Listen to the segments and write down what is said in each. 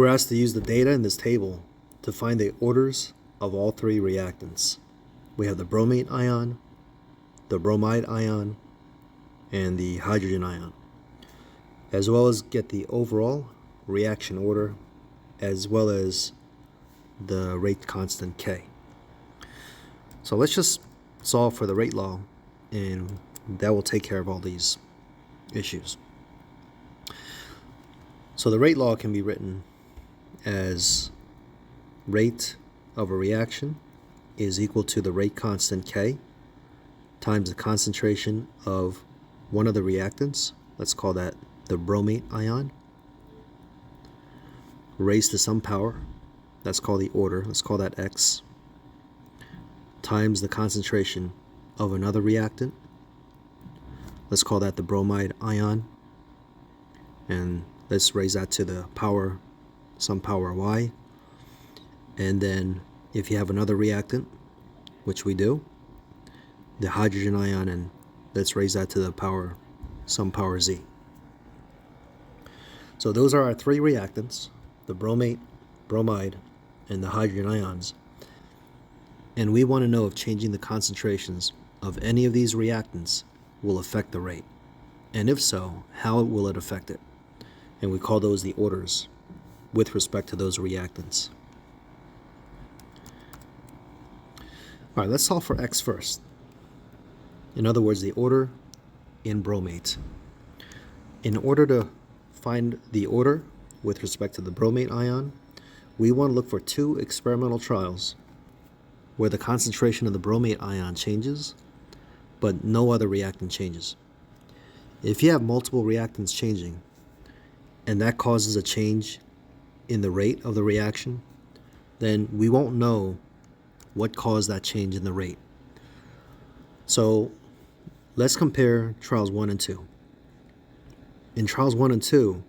We're asked to use the data in this table to find the orders of all three reactants. We have the bromate ion, the bromide ion, and the hydrogen ion, as well as get the overall reaction order, as well as the rate constant K. So let's just solve for the rate law, and that will take care of all these issues. So the rate law can be written as rate of a reaction is equal to the rate constant K times the concentration of one of the reactants, let's call that the bromate ion, raised to some power, that's called the order, let's call that X, times the concentration of another reactant, let's call that the bromide ion, and let's raise that to the power, some power Y. And then if you have another reactant, which we do, the hydrogen ion, and let's raise that to the power, some power Z. So those are our three reactants, the bromate, bromide, and the hydrogen ions. And we want to know if changing the concentrations of any of these reactants will affect the rate. And if so, how will it affect it? And we call those the orders with respect to those reactants. All right, let's solve for X first. In other words, the order in bromate. In order to find the order with respect to the bromate ion, we want to look for two experimental trials where the concentration of the bromate ion changes, but no other reactant changes. If you have multiple reactants changing, and that causes a change in the rate of the reaction, then we won't know what caused that change in the rate. So let's compare trials 1 and 2. In trials 1 and 2,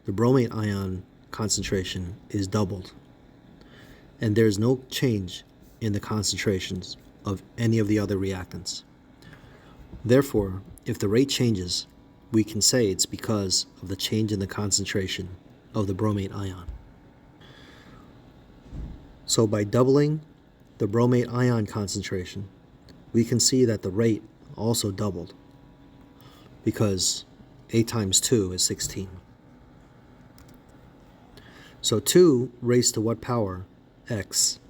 the bromate ion concentration is doubled, and there's no change in the concentrations of any of the other reactants. Therefore, if the rate changes, we can say it's because of the change in the concentration of the bromate ion. So by doubling the bromate ion concentration, we can see that the rate also doubled, because 8 times 2 is 16. So 2 raised to what power, X,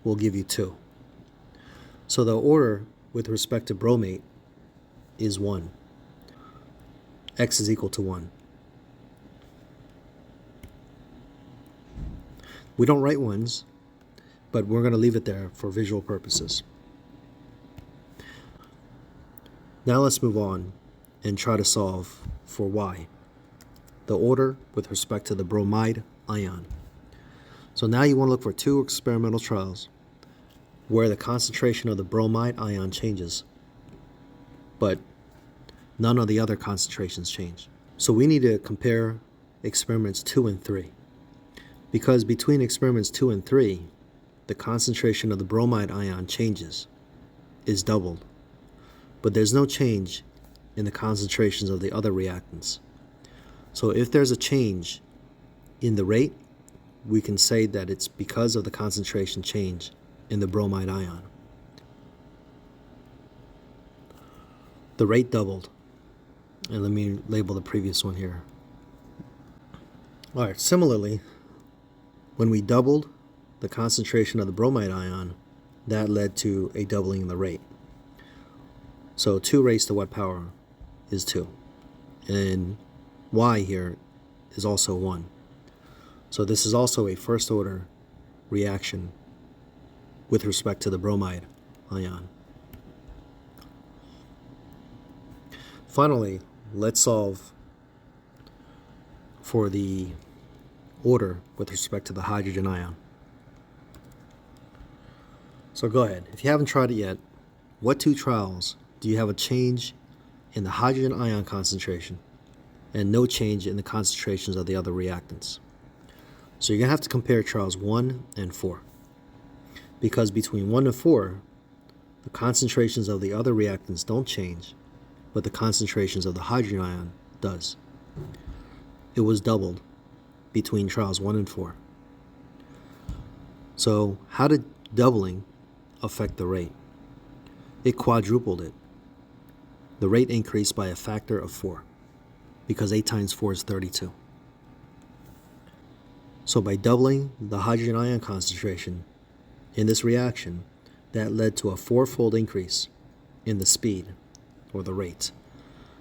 will give you 2. So the order with respect to bromate is 1. X is equal to 1. We don't write ones, but we're going to leave it there for visual purposes. Now let's move on and try to solve for Y, the order with respect to the bromide ion. So now you want to look for two experimental trials where the concentration of the bromide ion changes, but none of the other concentrations change. So we need to compare experiments 2 and 3. Because between experiments 2 and 3, the concentration of the bromide ion changes, is doubled, but there's no change in the concentrations of the other reactants. So if there's a change in the rate, we can say that it's because of the concentration change in the bromide ion. The rate doubled. And let me label the previous one here. All right, similarly, when we doubled the concentration of the bromide ion, that led to a doubling in the rate. So 2 raised to what power is 2? And Y here is also 1. So this is also a first order reaction with respect to the bromide ion. Finally, let's solve for the order with respect to the hydrogen ion. So go ahead. If you haven't tried it yet, what two trials do you have a change in the hydrogen ion concentration and no change in the concentrations of the other reactants? So you're going to have to compare trials 1 and 4. Because between 1 and 4, the concentrations of the other reactants don't change, but the concentrations of the hydrogen ion does. It was doubled, between trials 1 and 4. So how did doubling affect the rate? It quadrupled it. The rate increased by a factor of 4 because 8 times 4 is 32. So by doubling the hydrogen ion concentration in this reaction, that led to a 4-fold increase in the speed, or the rate.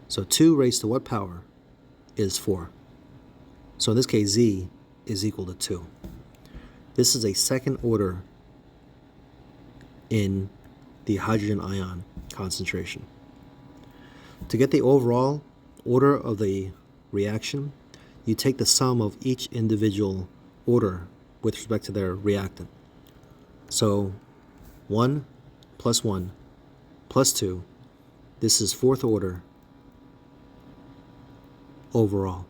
So 2 raised to what power is 4? So in this case, Z is equal to 2. This is a second order in the hydrogen ion concentration. To get the overall order of the reaction, you take the sum of each individual order with respect to their reactant. So 1 plus 1 plus 2, this is fourth order overall.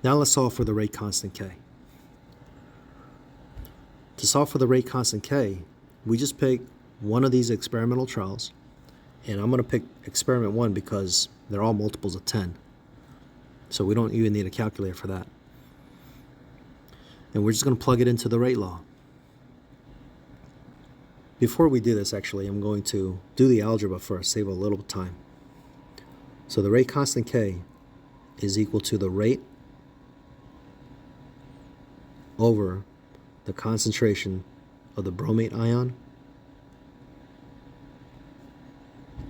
Now let's solve for the rate constant K. To solve for the rate constant K, we just pick one of these experimental trials, and I'm going to pick experiment 1 because they're all multiples of 10. So we don't even need a calculator for that. And we're just going to plug it into the rate law. Before we do this, actually, I'm going to do the algebra first, save a little time. So the rate constant K is equal to the rate over the concentration of the bromate ion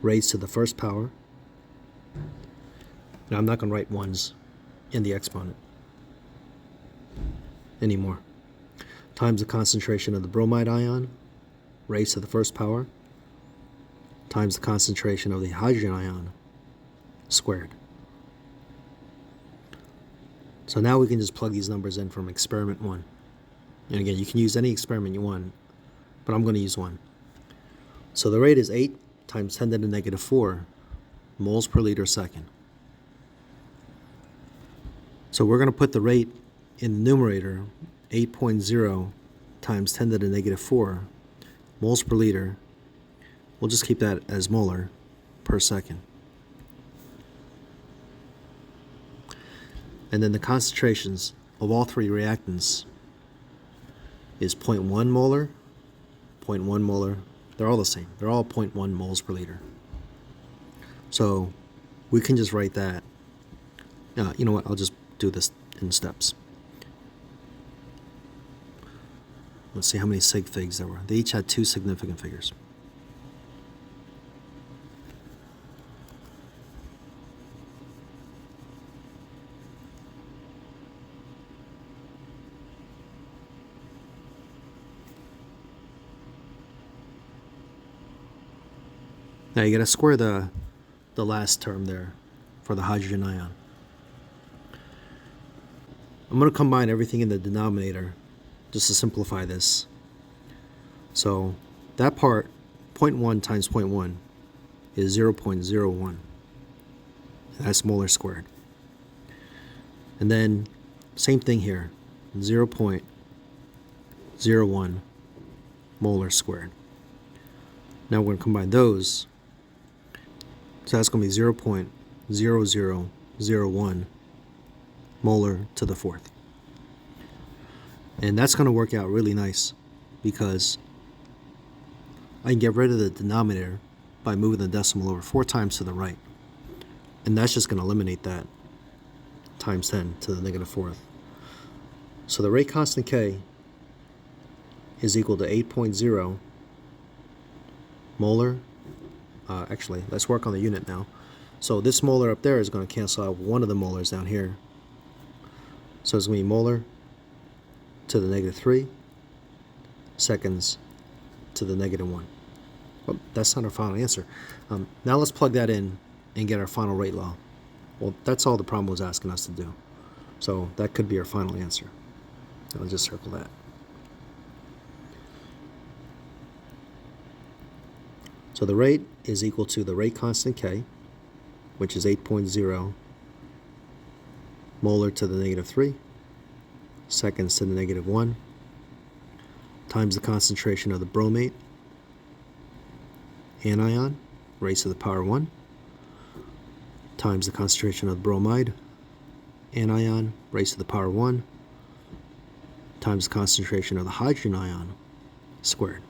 raised to the first power. Now I'm not going to write ones in the exponent anymore. Times the concentration of the bromide ion raised to the first power times the concentration of the hydrogen ion squared. So now we can just plug these numbers in from experiment 1. And again, you can use any experiment you want, but I'm going to use 1. So the rate is 8 times 10 to the negative 4 moles per liter second. So we're going to put the rate in the numerator, 8.0 times 10 to the negative 4 moles per liter. We'll just keep that as molar per second. And then the concentrations of all three reactants is 0.1 molar, 0.1 molar. They're all the same. They're all 0.1 moles per liter. So we can just write that. You know what? I'll just do this in steps. Let's see how many sig figs there were. They each had 2 significant figures. Now you gotta square the last term there for the hydrogen ion. I'm gonna combine everything in the denominator just to simplify this. So that part, 0.1 times 0.1 is 0.01. That's molar squared. And then same thing here, 0.01 molar squared. Now we're going to combine those. So that's going to be 0.0001 molar to the fourth. And that's going to work out really nice because I can get rid of the denominator by moving the decimal over 4 times to the right. And that's just going to eliminate that times 10 to the negative fourth. So the rate constant K is equal to 8.0 molar. Actually, let's work on the unit now. So this molar up there is going to cancel out one of the molars down here. So it's going to be molar to the negative 3 seconds to the negative 1. Well, that's not our final answer. Now let's plug that in and get our final rate law. Well, that's all the problem was asking us to do. So that could be our final answer. I'll just circle that. So the rate is equal to the rate constant K, which is 8.0 molar to the negative 3 seconds to the negative 1 times the concentration of the bromate anion raised to the power 1 times the concentration of the bromide anion raised to the power 1 times the concentration of the hydrogen ion squared.